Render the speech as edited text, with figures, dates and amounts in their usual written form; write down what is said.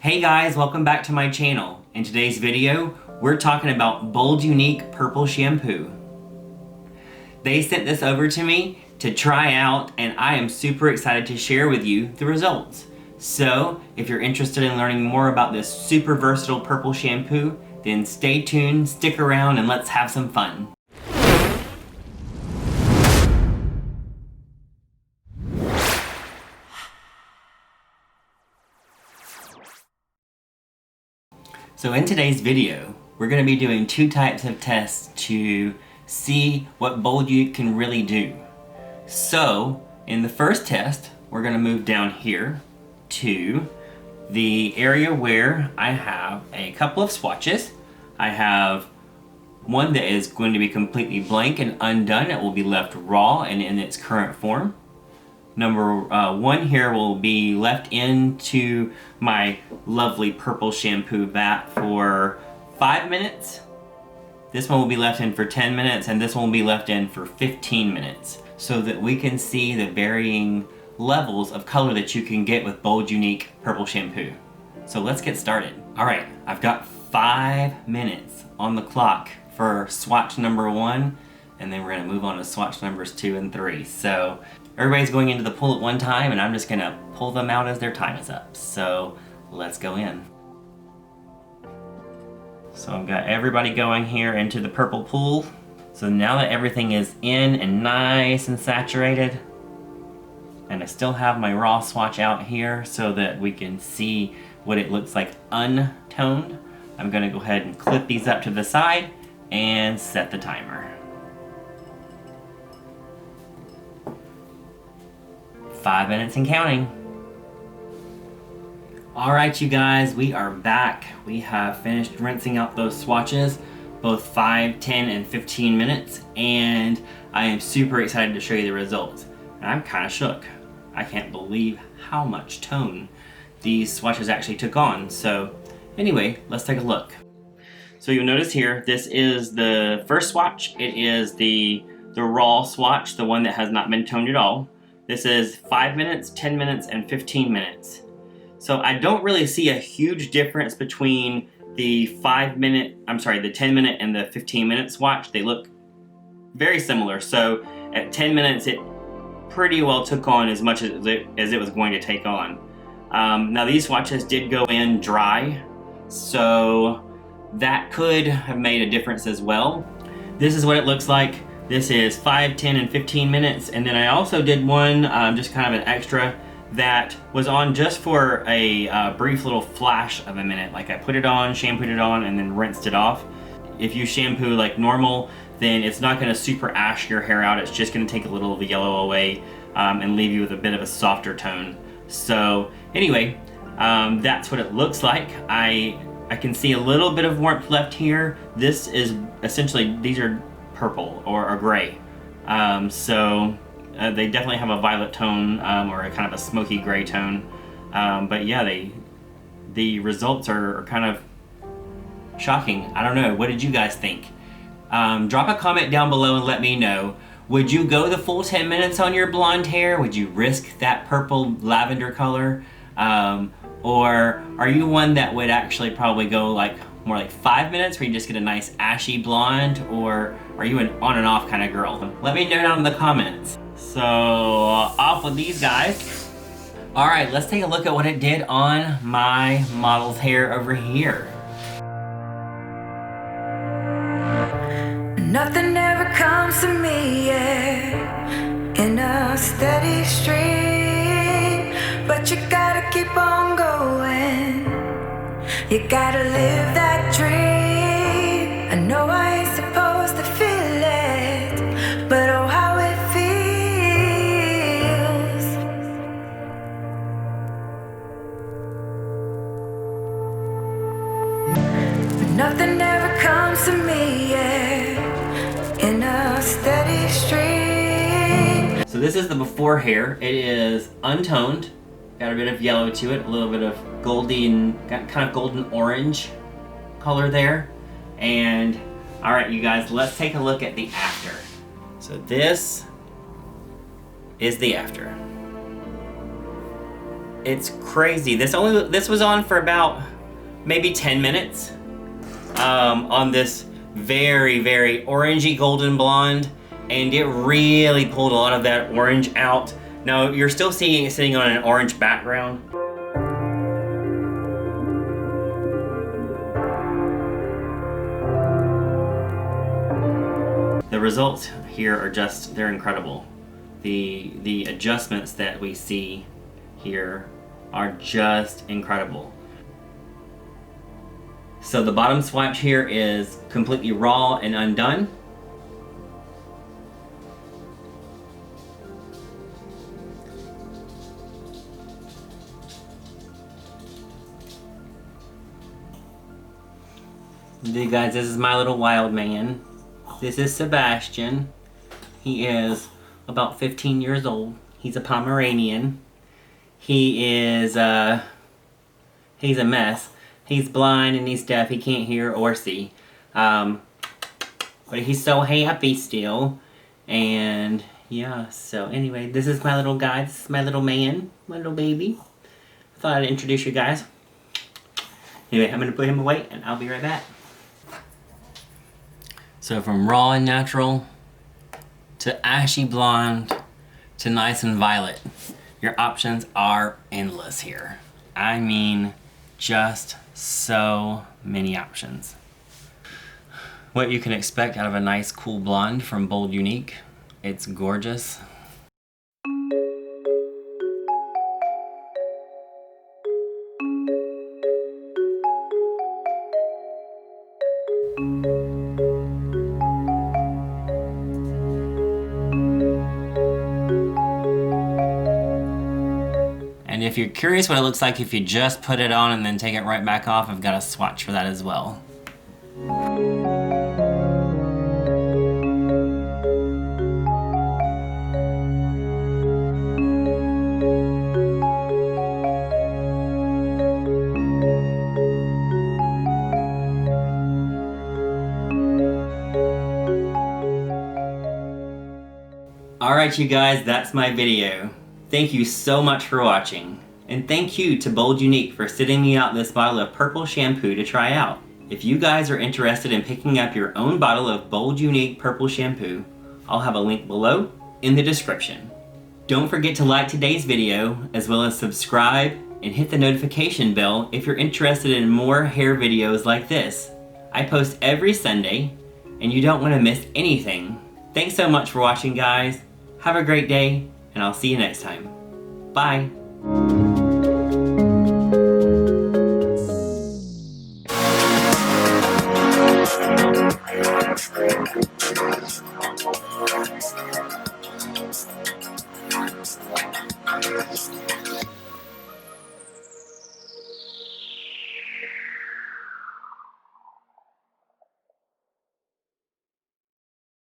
Hey guys, welcome back to my channel. In today's video, we're talking about Bold Uniq Purple Shampoo. They sent this over to me to try out, and I am super excited to share with you the results. So, if you're interested in learning more about this super versatile purple shampoo, then stay tuned, stick around, and let's have some fun. So in today's video, we're going to be doing two types of tests to see what Bold Uniq can really do. So in the first test, we're going to move down here to the area where I have a couple of swatches. I have one that is going to be completely blank and undone. It will be left raw and in its current form. Number one here will be left into my lovely purple shampoo vat for 5 minutes. This one will be left in for 10 minutes, and this one will be left in for 15 minutes, so that we can see the varying levels of color that you can get with Bold Uniq Purple Shampoo. So let's get started. All right, I've got 5 minutes on the clock for swatch number 1, and then we're gonna move on to swatch numbers 2 and 3. So everybody's going into the pool at one time, and I'm just gonna pull them out as their time is up. So let's go in. So I've got everybody going here into the purple pool. So now that everything is in and nice and saturated, and I still have my raw swatch out here so that we can see what it looks like untoned, I'm gonna go ahead and clip these up to the side and set the timer. 5 minutes and counting. Alright you guys, we are back. We have finished rinsing out those swatches, both 5, 10, and 15 minutes, and I am super excited to show you the results. And I'm kind of shook. I can't believe how much tone these swatches actually took on. So anyway, let's take a look. So you'll notice here, this is the first swatch. It is the raw swatch, the one that has not been toned at all. This is 5 minutes, 10 minutes, and 15 minutes. So I don't really see a huge difference between the 10 minute and the 15 minute swatch. They look very similar. So at 10 minutes, it pretty well took on as much as it was going to take on. Now these swatches did go in dry, so that could have made a difference as well. This is what it looks like. This is 5, 10, and 15 minutes, and then I also did one, just kind of an extra, that was on just for a brief little flash of a minute. Like I put it on, shampooed it on, and then rinsed it off. If you shampoo like normal, then it's not gonna super ash your hair out. It's just gonna take a little of the yellow away and leave you with a bit of a softer tone. So anyway, that's what it looks like. I can see a little bit of warmth left here. This is essentially, these are purple or gray. They definitely have a violet tone or a kind of a smoky gray tone. But yeah, the results are kind of shocking. I don't know, what did you guys think? Drop a comment down below and let me know. Would you go the full 10 minutes on your blonde hair? Would you risk that purple lavender color? Or are you one that would actually probably go more like 5 minutes where you just get a nice ashy blonde? Or are you an on and off kind of girl? Let me know down in the comments. So off with these guys. All right, let's take a look at what it did on my model's hair over here. Nothing ever comes to me, yeah, in a steady stream, but you gotta keep on going. You gotta live that dream. I know I ain't supposed to feel it, but oh how it feels. Nothing ever comes to me, yeah, in a steady stream. So this is the before hair. It is untoned. Got a bit of yellow to it, a little bit of golden, kind of golden orange color there. And all right, you guys, let's take a look at the after. So this is the after. It's crazy. This was on for about maybe 10 minutes on this very, very orangey golden blonde, and it really pulled a lot of that orange out. Now you're still seeing it sitting on an orange background. The results here are just, they're incredible. The adjustments that we see here are just incredible. So the bottom swatch here is completely raw and undone. You guys, this is my little wild man. This is Sebastian. He is about 15 years old. He's a Pomeranian. He is, he's a mess. He's blind and he's deaf. He can't hear or see. But he's so happy still. And yeah, so anyway, this is my little guy. This is my little man, my little baby. I thought I'd introduce you guys. Anyway, I'm gonna put him away and I'll be right back. So from raw and natural to ashy blonde to nice and violet, your options are endless here. I mean, just so many options. What you can expect out of a nice cool blonde from Bold Uniq. It's gorgeous. And if you're curious what it looks like if you just put it on and then take it right back off, I've got a swatch for that as well. Alright you guys, that's my video. Thank you so much for watching. And thank you to Bold Uniq for sending me out this bottle of purple shampoo to try out. If you guys are interested in picking up your own bottle of Bold Uniq Purple Shampoo, I'll have a link below in the description. Don't forget to like today's video, as well as subscribe and hit the notification bell if you're interested in more hair videos like this. I post every Sunday, and you don't want to miss anything. Thanks so much for watching, guys. Have a great day, and I'll see you next time. Bye.